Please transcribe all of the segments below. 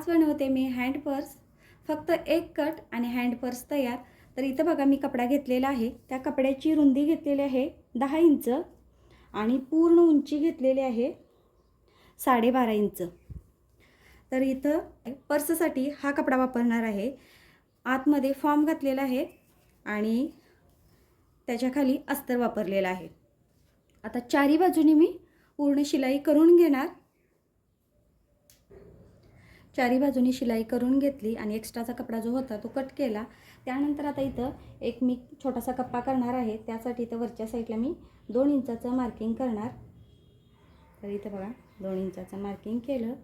आज बनवते मी hand purse. फक्त एक कट आणि हँड पर्स तयार. तर इथं बघा मी कपडा घेतलेला आहे. त्या कपड्याची रुंदी घेतलेली आहे 10 इंच आणि पूर्ण उंची घेतलेली आहे 12.5 इंच. तर इथं पर्ससाठी हा कपडा वापरणार आहे. आतमध्ये फॉर्म घातलेला आहे आणि त्याच्या खाली अस्तर वापरलेला आहे. आता चारी बाजूनी मी पूर्ण शिलाई करून घेणार. चारी बाजूनी शिलाई करून घेतली आणि एक्स्ट्राचा कपडा जो होता तो कट केला. त्यानंतर आता इथं एक मी छोटासा कप्पा करणार आहे. त्यासाठी इथं वरच्या साईडला मी 2 इंचाचं मार्किंग करणार. तर इथं बघा 2 इंचाचं मार्किंग केलं.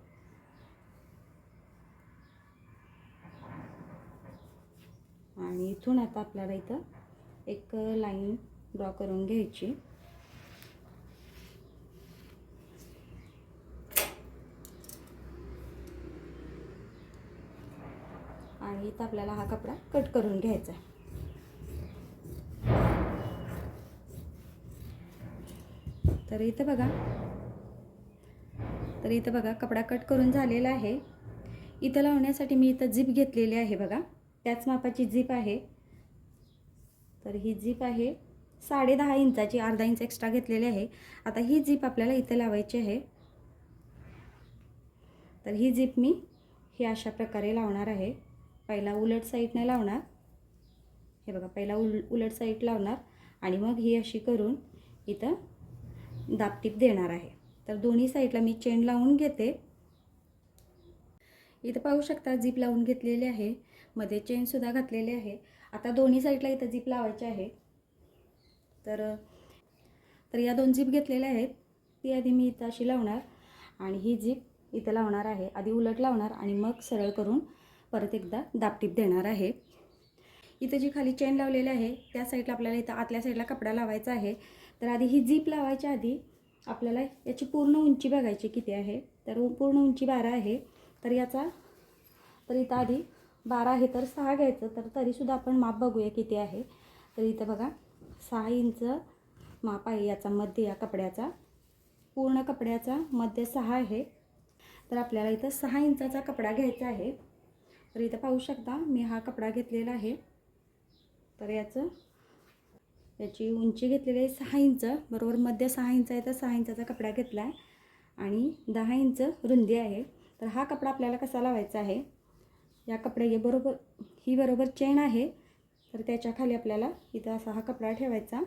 आणि इथून आता आपल्याला इथं एक लाईन ड्रॉ करून घ्यायची. आणि इथं आपल्याला हा कपडा कट करून घ्यायचा आहे. तर इथं बघा कपडा कट करून झालेला आहे. इथं लावण्यासाठी मी इथं झिप घेतलेली आहे बघा. त्याच मापाची झिप आहे. तर ही झिप आहे 10.5 इंचाची, अर्धा इंच एक्स्ट्रा घेतलेली आहे. आता ही झिप आपल्याला इथं लावायची आहे. तर ही झिप मी ही अशा प्रकारे लावणार आहे. पहिला उलट साईडने लावणार. हे बघा पहिला उलट साईड लावणार आणि मग ही अशी करून इथं दाबटीप देणार आहे. तर दोन्ही साईडला मी चेन लावून घेते. इथं पाहू शकता झिप लावून घेतलेली आहे. मध्ये चेन सुद्धा घातलेली आहे. आता दोन्ही साईडला इथं झिप लावायची आहे. तर या 2 झिप घेतलेल्या आहेत. ती आधी मी इथं अशी लावणार आणि ही झिप इथं लावणार आहे. आधी उलट लावणार आणि मग सरळ करून परत एकदा दाबटीप देणार आहे. इथं जी खाली चेन लावलेली आहे त्या साईडला आपल्याला इथं आतल्या साईडला कपडा लावायचा आहे. तर आधी ही झिप लावायच्या आधी आपल्याला याची पूर्ण उंची बघायची किती आहे. तर पूर्ण उंची 12 आहे. तर इथं आधी 12 आहे तर 6 घ्यायचं. तर तरीसुद्धा आपण माप बघूया किती आहे. तर इथं बघा 6 इंच माप आहे याचा मध्य, या कपड्याचा पूर्ण कपड्याचा मध्य 6 आहे. तर आपल्याला इथं 6 इंचाचा कपडा घ्यायचा आहे. तर इथं पाहू शकता मी हा कपडा घेतलेला आहे. तर याची उंची घेतलेली आहे 6 इंच, बरोबर मध्य 6 इंच आहे. तर 6 इंचाचा कपडा घेतला आहे आणि 10 इंच रुंदी आहे. तर हा कपडा आपल्याला कसा लावायचा आहे, या कपड्याबरोबर ही बरोबर चेन आहे. तर त्याच्या खाली आपल्याला इथं असा हा कपडा ठेवायचा.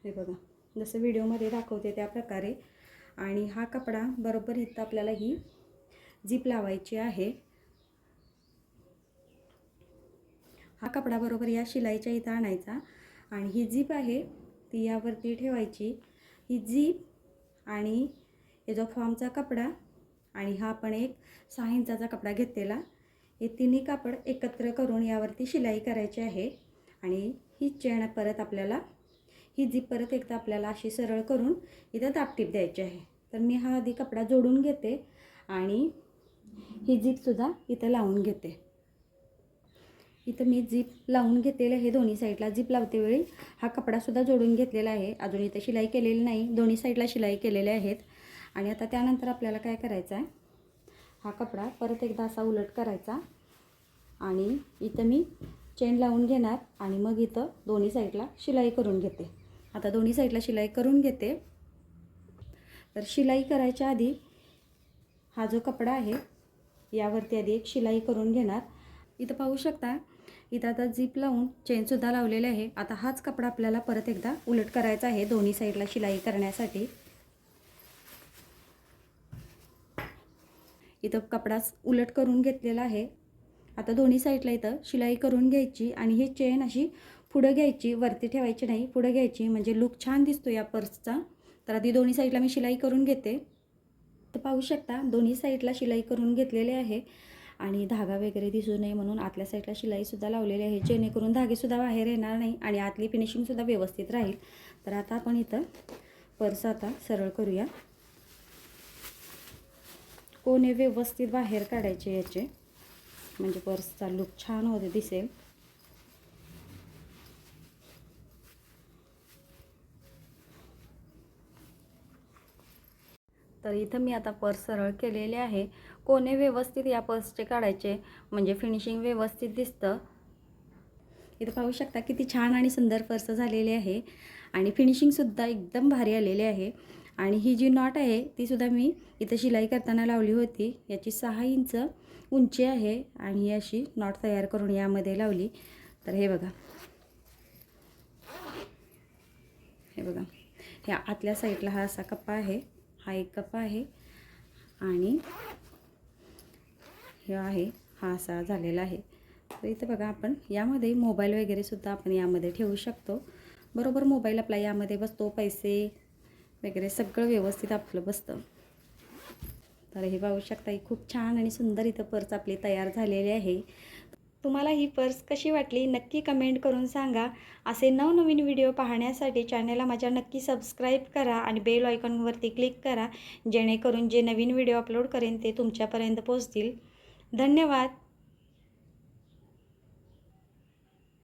हे बघा जसं व्हिडिओमध्ये दाखवते त्या प्रकारे. आणि हा कपडा बरोबर इथं आपल्याला ही झिप लावायची आहे. हा कपडा बरोबर या शिलाईच्या इथं आणायचा आणि ही झिप आहे ती यावरती ठेवायची. ही झिप आणि हे जो फॉर्मचा कपडा आणि हा आपण एक 6 इंचाचा कपडा घेतलेला, हे तिन्ही कापड एकत्र करून यावरती शिलाई करायची आहे. आणि ही चेन परत आपल्याला ही झिप परत एकदा आपल्याला अशी सरळ करून इथं दाबटीप द्यायची आहे. तर मी हा आधी कपडा जोडून घेते आणि ही झिपसुद्धा इथं लावून घेते. इथं मी झिप लावून घेतलेलं आहे. दोन्ही साईडला झिप लावते वेळी हा कपडासुद्धा जोडून घेतलेला आहे. अजून इथं शिलाई केलेली नाही, दोन्ही साईडला शिलाई केलेल्या आहेत. आणि आता त्यानंतर आपल्याला काय करायचं आहे, हा कपडा परत एकदा असा उलट करायचा आणि इथं मी चेन लावून घेणार आणि मग इथं दोन्ही साईडला शिलाई करून घेते. आता दोन्ही साईडला शिलाई करून घेते. तर शिलाई करायच्या आधी हा जो कपडा आहे यावरती आधी एक शिलाई करून घेणार. इथं पाहू शकता इथं आता झिप लावून चेनसुद्धा लावलेले आहे. आता हाच कपडा आपल्याला परत एकदा उलट करायचा आहे दोन्ही साईडला शिलाई करण्यासाठी. इथं कपडा उलट करून घेतलेला आहे. आता दोन्ही साईडला इथं शिलाई करून घ्यायची आणि ही चेन अशी पुढं घ्यायची, वरती ठेवायची नाही, पुढं घ्यायची म्हणजे लुक छान दिसतो या पर्सचा. तर आधी दोन्ही साईडला मी शिलाई करून घेते. तर पाहू शकता दोन्ही साईडला शिलाई करून घेतलेले आहे आणि धागा वगैरे दिसू नये म्हणून आतल्या साईडला शिलाईसुद्धा लावलेली आहे, जेणेकरून धागेसुद्धा बाहेर येणार नाही आणि आतली फिनिशिंगसुद्धा व्यवस्थित राहील. तर आता आपण इथं पर्स आता सरळ करूया. कोणे व्यवस्थित बाहेर काढायचे याचे, म्हणजे पर्सचा लुक छान होते दिसेल. तर इथं मी आता पर्स सरळ केलेले आहे. कोणे व्यवस्थित या पर्सचे काढायचे म्हणजे फिनिशिंग व्यवस्थित दिसतं. इथं पाहू शकता किती छान आणि सुंदर पर्स झालेली आहे आणि फिनिशिंगसुद्धा एकदम भारी आलेली आहे. आणि ही जी नॉट आहे तीसुद्धा मी इथं शिलाई करताना लावली होती. याची 6 इंच उंची आहे आणि ही अशी नॉट तयार करून यामध्ये लावली. तर हे बघा, हे बघा, ह्या आतल्या साईडला हा असा कप्पा आहे, हा एक कप्पा आहे आणि हे आहे हा असा झालेला आहे. तर इथे बघा, आपण यामध्ये मोबाईल वगैरे सुद्धा आपण यामध्ये ठेवू शकतो. बरोबर मोबाईल आपला यामध्ये बसतो, पैसे वगैरे सगळं व्यवस्थित आपलं बसतं. तर हे पाहू शकता, ही खूप छान आणि सुंदर इथं पर्स आपली तयार झालेली आहे. तुम्हाला ही पर्स कशी वाटली नक्की कमेंट करून सांगा. असे नवनवीन व्हिडिओ पाहण्यासाठी चॅनलला माझ्या नक्की सबस्क्राईब करा आणि बेल आयकॉनवरती क्लिक करा, जेणेकरून जे नवीन व्हिडिओ अपलोड करेन ते तुमच्यापर्यंत पोहोचतील. धन्यवाद.